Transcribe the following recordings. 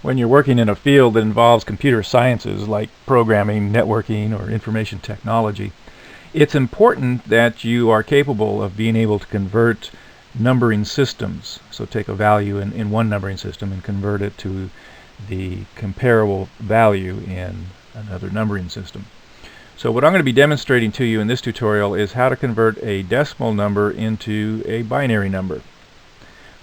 when you're working in a field that involves computer sciences like programming, networking, or information technology, it's important that you are capable of being able to convert numbering systems. So take a value in one numbering system and convert it to the comparable value in another numbering system. So what I'm going to be demonstrating to you in this tutorial is how to convert a decimal number into a binary number.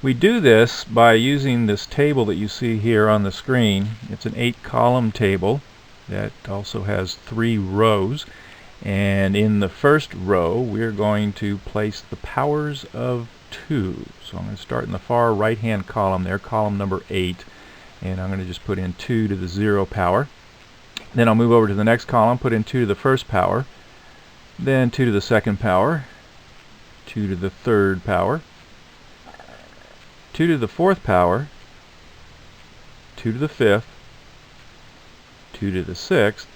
We do this by using this table that you see here on the screen. It's an 8-column table that also has 3 rows. And in the first row, we're going to place the powers of 2. So I'm going to start in the far right-hand column there, column number 8. And I'm going to just put in 2 to the 0 power. Then I'll move over to the next column, put in 2 to the first power. Then 2 to the second power. 2 to the third power. 2 to the fourth power, 2 to the fifth, 2 to the sixth,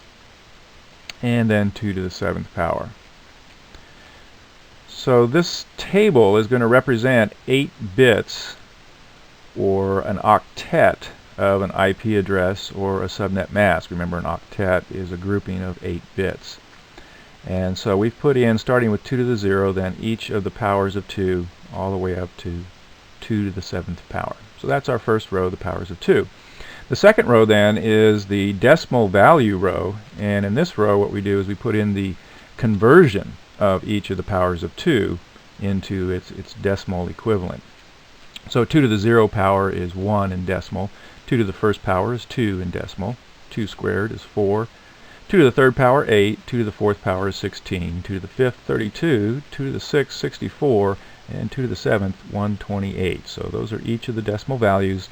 and then 2 to the seventh power. So this table is going to represent 8 bits or an octet of an IP address or a subnet mask. Remember, an octet is a grouping of 8 bits. And so we've put in, starting with 2 to the 0, then each of the powers of 2 all the way up to 2 to the 7th power. So that's our first row, the powers of 2. The second row then is the decimal value row, and in this row what we do is we put in the conversion of each of the powers of 2 into its decimal equivalent. So 2 to the 0 power is 1 in decimal, 2 to the first power is 2 in decimal, 2 squared is 4, 2 to the third power 8, 2 to the fourth power is 16, 2 to the fifth 32, 2 to the sixth 64, and 2 to the 7th, 128. So those are each of the decimal values,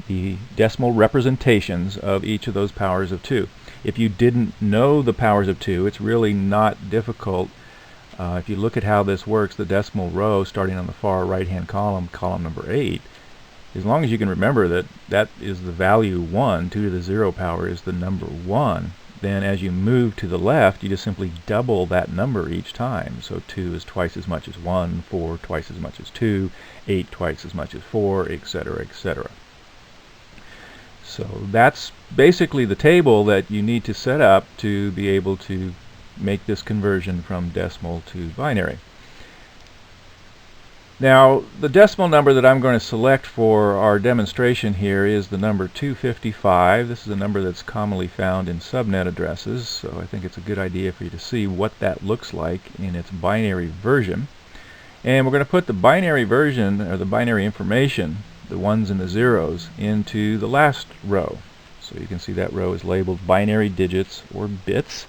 the decimal representations of each of those powers of 2. If you didn't know the powers of 2, it's really not difficult. If you look at how this works, the decimal row starting on the far right-hand column, column number 8, as long as you can remember that that is the value 1, 2 to the 0 power is the number 1, then as you move to the left, you just simply double that number each time. So 2 is twice as much as 1, 4 twice as much as 2, 8 twice as much as 4, etc., etc. So that's basically the table that you need to set up to be able to make this conversion from decimal to binary. Now, the decimal number that I'm going to select for our demonstration here is the number 255. This is a number that's commonly found in subnet addresses, so I think it's a good idea for you to see what that looks like in its binary version. And we're going to put the binary version, or the binary information, the ones and the zeros, into the last row. So you can see that row is labeled binary digits or bits,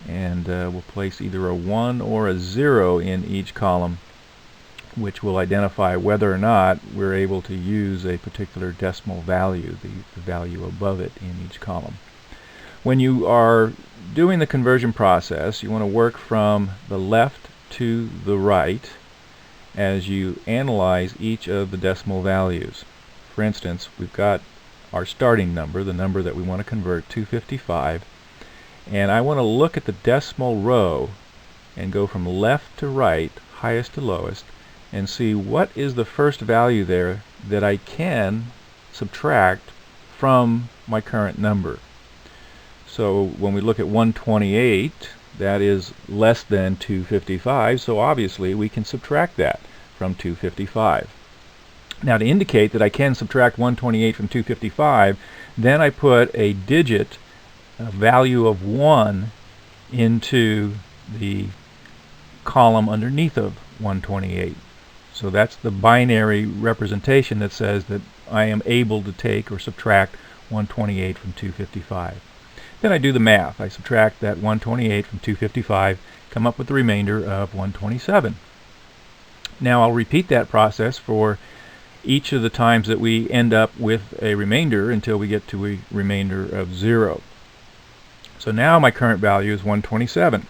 and we'll place either a 1 or a 0 in each column, which will identify whether or not we're able to use a particular decimal value, the value above it in each column. When you are doing the conversion process, you want to work from the left to the right as you analyze each of the decimal values. For instance, we've got our starting number, the number that we want to convert, 255, and I want to look at the decimal row and go from left to right, highest to lowest, and see what is the first value there that I can subtract from my current number. So when we look at 128, that is less than 255, so obviously we can subtract that from 255. Now, to indicate that I can subtract 128 from 255, then I put a digit, a value of 1, into the column underneath of 128. So that's the binary representation that says that I am able to take or subtract 128 from 255. Then I do the math. I subtract that 128 from 255, come up with the remainder of 127. Now I'll repeat that process for each of the times that we end up with a remainder until we get to a remainder of 0. So now my current value is 127.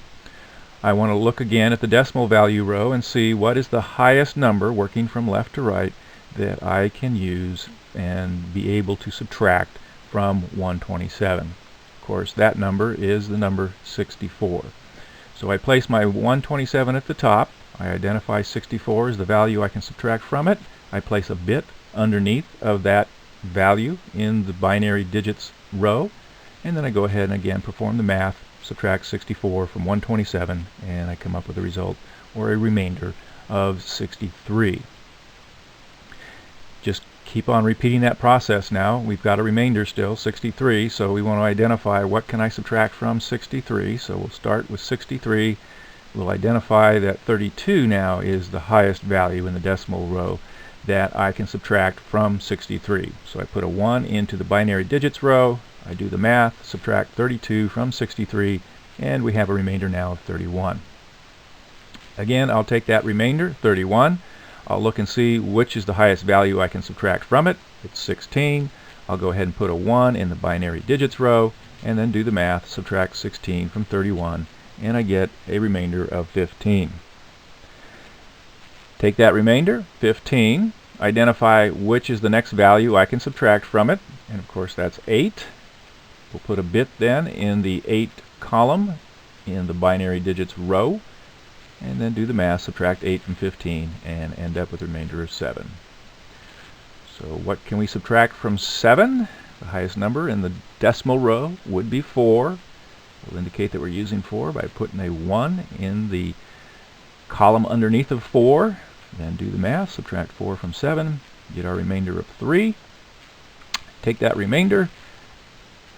I want to look again at the decimal value row and see what is the highest number, working from left to right, that I can use and be able to subtract from 127. Of course, that number is the number 64. So I place my 127 at the top. I identify 64 as the value I can subtract from it. I place a bit underneath of that value in the binary digits row, and then I go ahead and again perform the math, subtract 64 from 127, and I come up with a result or a remainder of 63. Just keep on repeating that process now. We've got a remainder still, 63, so we want to identify what can I subtract from 63. So we'll start with 63. We'll identify that 32 now is the highest value in the decimal row that I can subtract from 63. So I put a 1 into the binary digits row, I do the math, subtract 32 from 63, and we have a remainder now of 31. Again, I'll take that remainder, 31. I'll look and see which is the highest value I can subtract from it. It's 16. I'll go ahead and put a 1 in the binary digits row, and then do the math, subtract 16 from 31, and I get a remainder of 15. Take that remainder, 15, identify which is the next value I can subtract from it, and of course that's 8. We'll put a bit then in the 8 column in the binary digits row, and then do the math, subtract 8 from 15, and end up with a remainder of 7. So what can we subtract from 7? The highest number in the decimal row would be 4. We'll indicate that we're using 4 by putting a 1 in the column underneath of 4. Then do the math, subtract 4 from 7, get our remainder of 3. Take that remainder,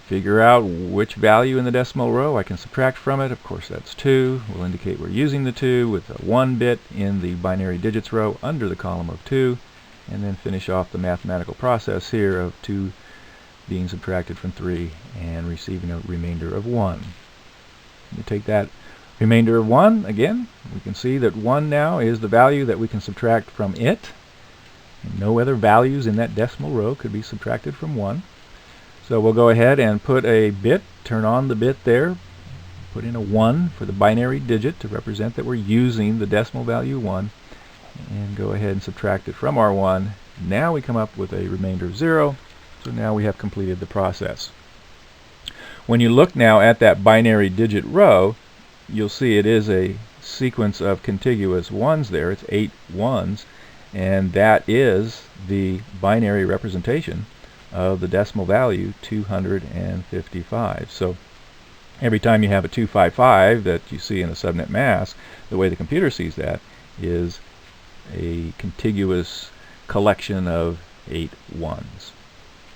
figure out which value in the decimal row I can subtract from it. Of course that's 2. We'll indicate we're using the 2 with a 1 bit in the binary digits row under the column of 2, and then finish off the mathematical process here of 2 being subtracted from 3 and receiving a remainder of 1. We take that remainder of 1 again. We can see that 1 now is the value that we can subtract from it. And no other values in that decimal row could be subtracted from 1. So we'll go ahead and put a bit, turn on the bit there, put in a 1 for the binary digit to represent that we're using the decimal value 1, and go ahead and subtract it from our 1. Now we come up with a remainder of 0, so now we have completed the process. When you look now at that binary digit row, you'll see it is a sequence of contiguous 1s there. It's 8 1s, and that is the binary representation of the decimal value 255. So every time you have a 255 that you see in a subnet mask, the way the computer sees that is a contiguous collection of 8 1s.